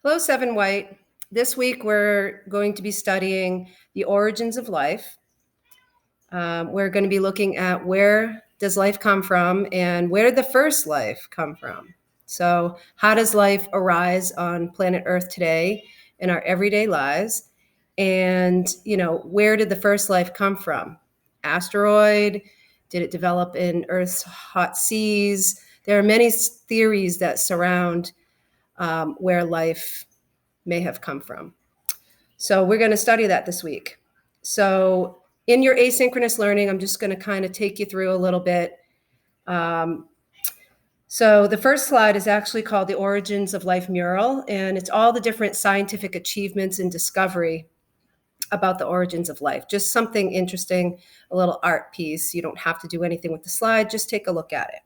Hello, Seven White. This week we're going to be studying the origins of life. We're going to be looking at where does life come from and where did the first life come from? So, how does life arise on planet Earth today in our everyday lives? And, where did the first life come from? Asteroid? Did it develop in Earth's hot seas? There are many theories that surround where life may have come from. So we're going to study that this week. So in your asynchronous learning, I'm just going to kind of take you through a little bit. So the first slide is actually called the Origins of Life mural, and it's all the different scientific achievements and discovery about the origins of life. Just something interesting, a little art piece. You don't have to do anything with the slide, just take a look at it.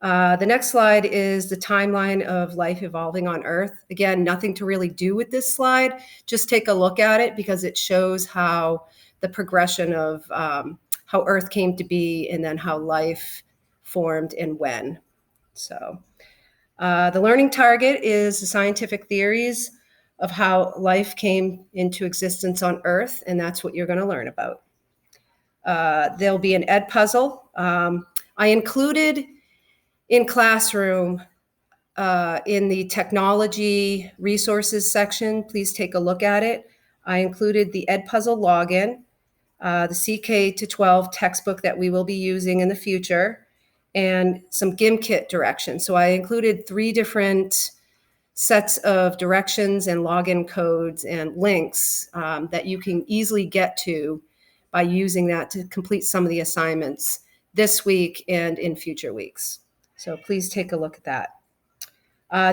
The next slide is the timeline of life evolving on Earth. Again, nothing to really do with this slide. Just take a look at it because it shows how the progression of how Earth came to be and then how life formed and when. So the learning target is the scientific theories of how life came into existence on Earth, and that's what you're going to learn about. There'll be an ed puzzle. I included in Classroom, in the technology resources section, please take a look at it. I included the Edpuzzle login, the CK to 12 textbook that we will be using in the future, and some GimKit directions. So I included 3 different sets of directions and login codes and links that you can easily get to by using that to complete some of the assignments this week and in future weeks. So please take a look at that.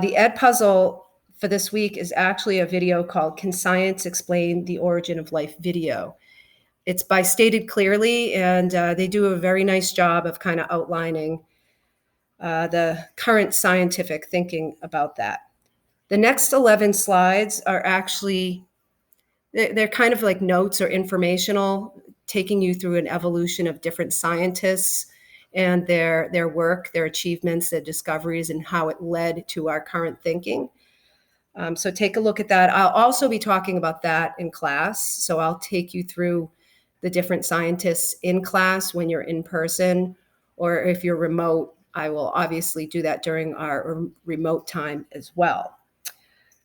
The Ed Puzzle for this week is actually a video called Can Science Explain the Origin of Life video. It's by Stated Clearly, and they do a very nice job of kind of outlining the current scientific thinking about that. The next 11 slides are actually, they're kind of like notes or informational, taking you through an evolution of different scientists and their work, their achievements, their discoveries, and how it led to our current thinking. So take a look at that. I'll also be talking about that in class. So I'll take you through the different scientists in class when you're in person, or if you're remote, I will obviously do that during our remote time as well.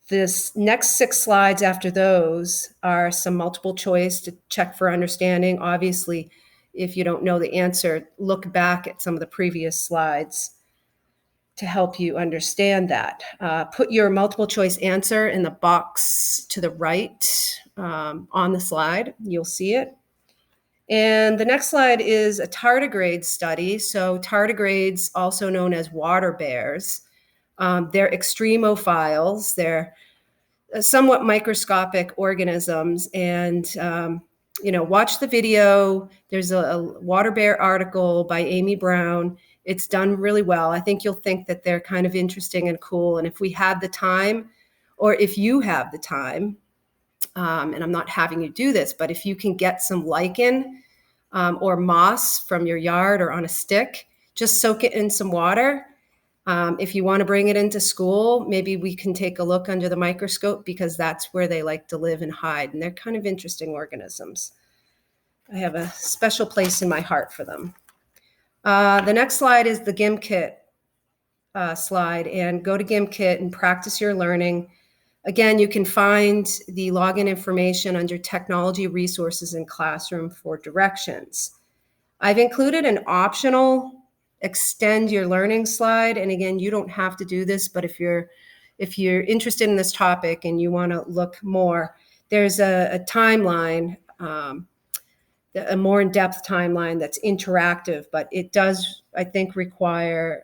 This next 6 slides after those are some multiple choice to check for understanding. Obviously, if you don't know the answer, look back at some of the previous slides to help you understand that. Put your multiple choice answer in the box to the right on the slide. You'll see it. And the next slide is a tardigrade study. So tardigrades, also known as water bears, they're extremophiles. They're somewhat microscopic organisms. And, watch the video. There's a water bear article by Amy Brown. It's done really well. I think you'll think that they're kind of interesting and cool. And if we had the time, or if you have the time, and I'm not having you do this, but if you can get some lichen or moss from your yard or on a stick, just soak it in some water. If you want to bring it into school, maybe we can take a look under the microscope because that's where they like to live and hide. And they're kind of interesting organisms. I have a special place in my heart for them. The next slide is the GimKit slide. And go to GimKit and practice your learning. Again, you can find the login information under Technology Resources in Classroom for directions. I've included an optional extend your learning slide. And again, you don't have to do this, but if you're interested in this topic and you want to look more, there's a timeline, a more in-depth timeline that's interactive, but it does, I think, require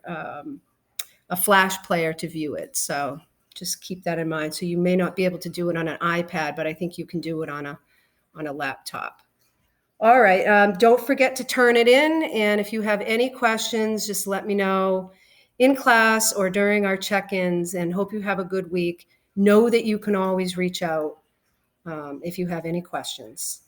a Flash player to view it. So just keep that in mind. So you may not be able to do it on an iPad, but I think you can do it on a laptop. All right. Don't forget to turn it in. And if you have any questions, just let me know in class or during our check-ins, and hope you have a good week. Know that you can always reach out if you have any questions.